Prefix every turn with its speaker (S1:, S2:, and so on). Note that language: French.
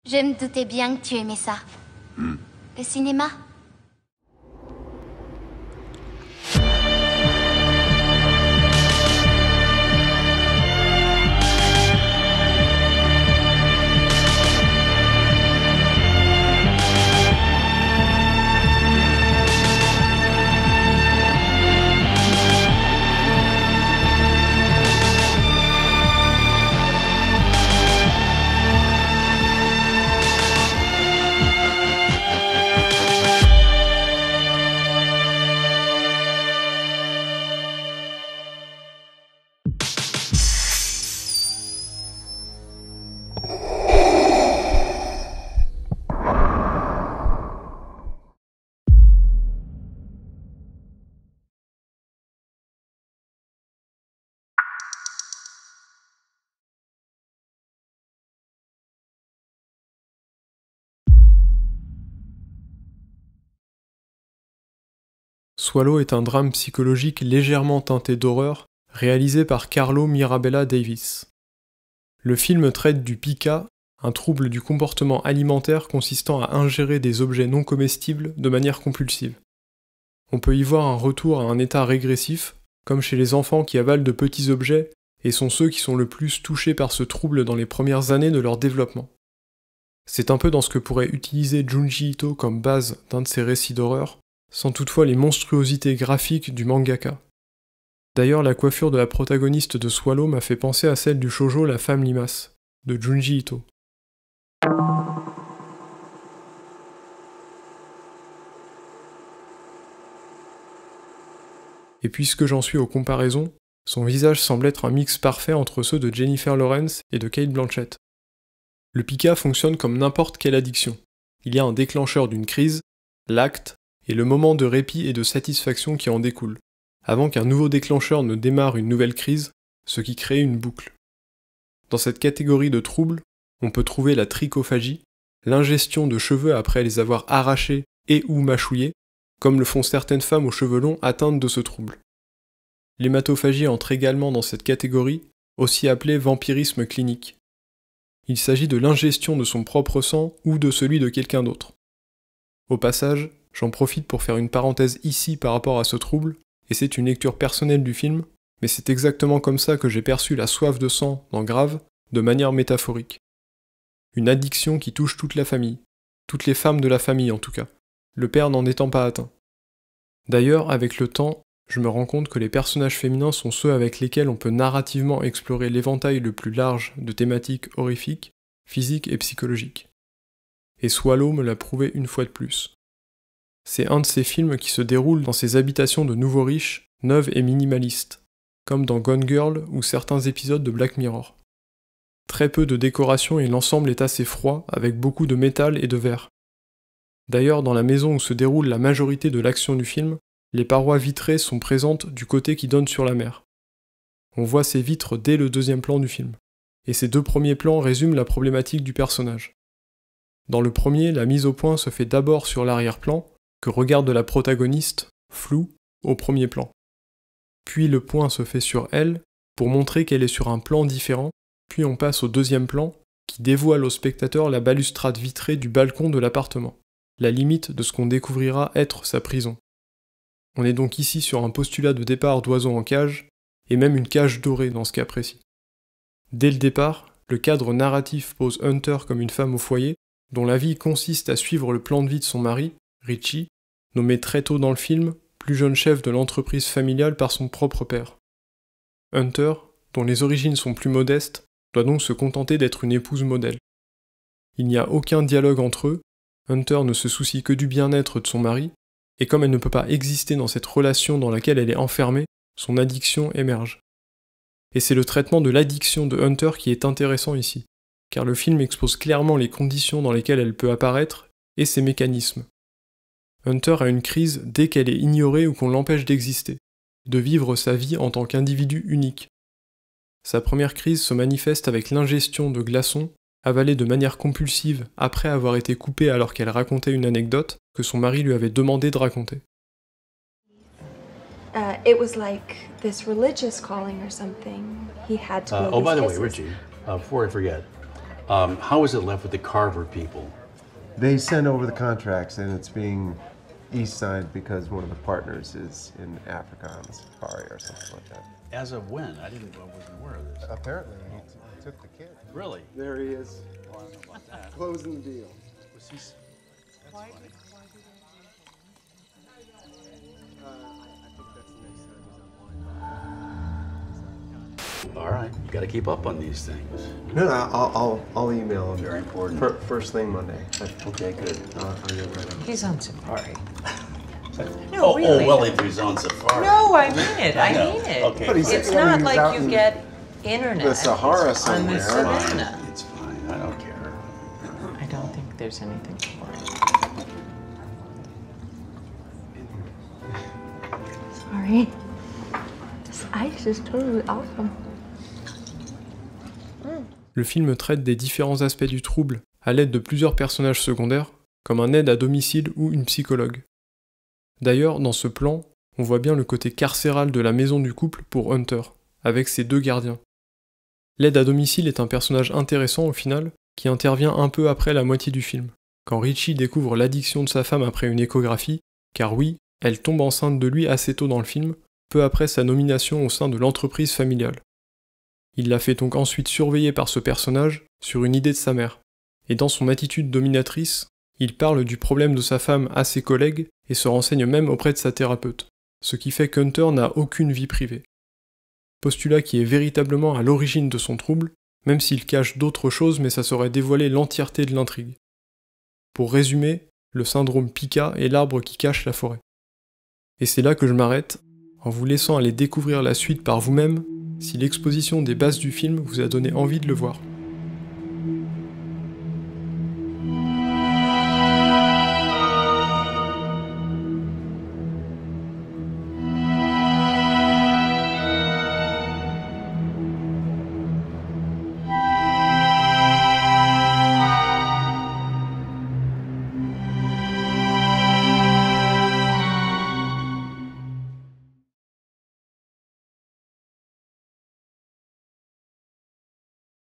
S1: Je me doutais bien que tu aimais ça. Le cinéma.
S2: Swallow est un drame psychologique légèrement teinté d'horreur, réalisé par Carlo Mirabella Davis. Le film traite du pica, un trouble du comportement alimentaire consistant à ingérer des objets non comestibles de manière compulsive. On peut y voir un retour à un état régressif, comme chez les enfants qui avalent de petits objets, et sont ceux qui sont le plus touchés par ce trouble dans les premières années de leur développement. C'est un peu dans ce que pourrait utiliser Junji Ito comme base d'un de ses récits d'horreur, sans toutefois les monstruosités graphiques du mangaka. D'ailleurs, la coiffure de la protagoniste de Swallow m'a fait penser à celle du shoujo La femme limace, de Junji Ito. Et puisque j'en suis aux comparaisons, son visage semble être un mix parfait entre ceux de Jennifer Lawrence et de Cate Blanchett. Le pica fonctionne comme n'importe quelle addiction. Il y a un déclencheur d'une crise, l'acte, et le moment de répit et de satisfaction qui en découle, avant qu'un nouveau déclencheur ne démarre une nouvelle crise, ce qui crée une boucle. Dans cette catégorie de troubles, on peut trouver la trichophagie, l'ingestion de cheveux après les avoir arrachés et ou mâchouillés, comme le font certaines femmes aux cheveux longs atteintes de ce trouble. L'hématophagie entre également dans cette catégorie, aussi appelée vampirisme clinique. Il s'agit de l'ingestion de son propre sang ou de celui de quelqu'un d'autre. Au passage, j'en profite pour faire une parenthèse ici par rapport à ce trouble, et c'est une lecture personnelle du film, mais c'est exactement comme ça que j'ai perçu la soif de sang dans Grave, de manière métaphorique. Une addiction qui touche toute la famille, toutes les femmes de la famille en tout cas, le père n'en étant pas atteint. D'ailleurs, avec le temps, je me rends compte que les personnages féminins sont ceux avec lesquels on peut narrativement explorer l'éventail le plus large de thématiques horrifiques, physiques et psychologiques. Et Swallow me l'a prouvé une fois de plus. C'est un de ces films qui se déroule dans ces habitations de nouveaux riches, neuves et minimalistes, comme dans Gone Girl ou certains épisodes de Black Mirror. Très peu de décoration et l'ensemble est assez froid, avec beaucoup de métal et de verre. D'ailleurs, dans la maison où se déroule la majorité de l'action du film, les parois vitrées sont présentes du côté qui donne sur la mer. On voit ces vitres dès le deuxième plan du film, et ces deux premiers plans résument la problématique du personnage. Dans le premier, la mise au point se fait d'abord sur l'arrière-plan, que regarde la protagoniste, floue, au premier plan. Puis le point se fait sur elle, pour montrer qu'elle est sur un plan différent, puis on passe au deuxième plan, qui dévoile au spectateur la balustrade vitrée du balcon de l'appartement, la limite de ce qu'on découvrira être sa prison. On est donc ici sur un postulat de départ d'oiseau en cage, et même une cage dorée dans ce cas précis. Dès le départ, le cadre narratif pose Hunter comme une femme au foyer, dont la vie consiste à suivre le plan de vie de son mari, Richie, nommé très tôt dans le film, plus jeune chef de l'entreprise familiale par son propre père. Hunter, dont les origines sont plus modestes, doit donc se contenter d'être une épouse modèle. Il n'y a aucun dialogue entre eux, Hunter ne se soucie que du bien-être de son mari, et comme elle ne peut pas exister dans cette relation dans laquelle elle est enfermée, son addiction émerge. Et c'est le traitement de l'addiction de Hunter qui est intéressant ici, car le film expose clairement les conditions dans lesquelles elle peut apparaître et ses mécanismes. Hunter a une crise dès qu'elle est ignorée ou qu'on l'empêche d'exister, de vivre sa vie en tant qu'individu unique. Sa première crise se manifeste avec l'ingestion de glaçons, avalés de manière compulsive après avoir été coupée alors qu'elle racontait une anecdote que son mari lui avait demandé de raconter.
S3: It was like this religious calling or something. He had to blow
S4: by the way,
S3: kisses.
S4: Richie, before I forget, How is it left with the Carver people?
S5: They send over the contracts, and it's being e-signed because one of the partners is in Africa on safari or something like that.
S4: As of when? I wasn't aware of this.
S5: Apparently, he took the kid.
S4: Really?
S5: There he is,
S4: Well, I don't know about that.
S5: closing the deal.
S4: Was he? That's funny.
S5: I think that's the next time he's on board.
S4: All right, you got to keep up on these things.
S5: No, I'll email him.
S4: Very important.
S5: First thing Monday.
S4: Okay, good.
S5: I'll get right on.
S6: He's on safari.
S4: Oh,
S6: really.
S4: well, if he's on safari.
S6: No, I mean it. I
S4: know.
S6: mean it.
S4: Okay. But
S5: he's-
S6: It's
S5: I mean,
S6: not
S5: he's
S6: like
S5: out
S6: you
S5: in
S6: get internet.
S5: the Sahara
S6: on
S5: somewhere.
S6: the savannah.
S4: It's fine. I don't care.
S6: I don't think there's anything for it.
S3: Sorry. This ice is totally awesome.
S2: Le film traite des différents aspects du trouble à l'aide de plusieurs personnages secondaires, comme un aide à domicile ou une psychologue. D'ailleurs, dans ce plan, on voit bien le côté carcéral de la maison du couple pour Hunter, avec ses 2 gardiens. L'aide à domicile est un personnage intéressant au final, qui intervient un peu après la moitié du film, quand Richie découvre l'addiction de sa femme après une échographie, car oui, elle tombe enceinte de lui assez tôt dans le film, peu après sa nomination au sein de l'entreprise familiale. Il la fait donc ensuite surveiller par ce personnage sur une idée de sa mère, et dans son attitude dominatrice, il parle du problème de sa femme à ses collègues et se renseigne même auprès de sa thérapeute, ce qui fait qu'Hunter n'a aucune vie privée. Postulat qui est véritablement à l'origine de son trouble, même s'il cache d'autres choses, mais ça saurait dévoiler l'entièreté de l'intrigue. Pour résumer, le syndrome Pica est l'arbre qui cache la forêt. Et c'est là que je m'arrête, en vous laissant aller découvrir la suite par vous-même, si l'exposition des bases du film vous a donné envie de le voir.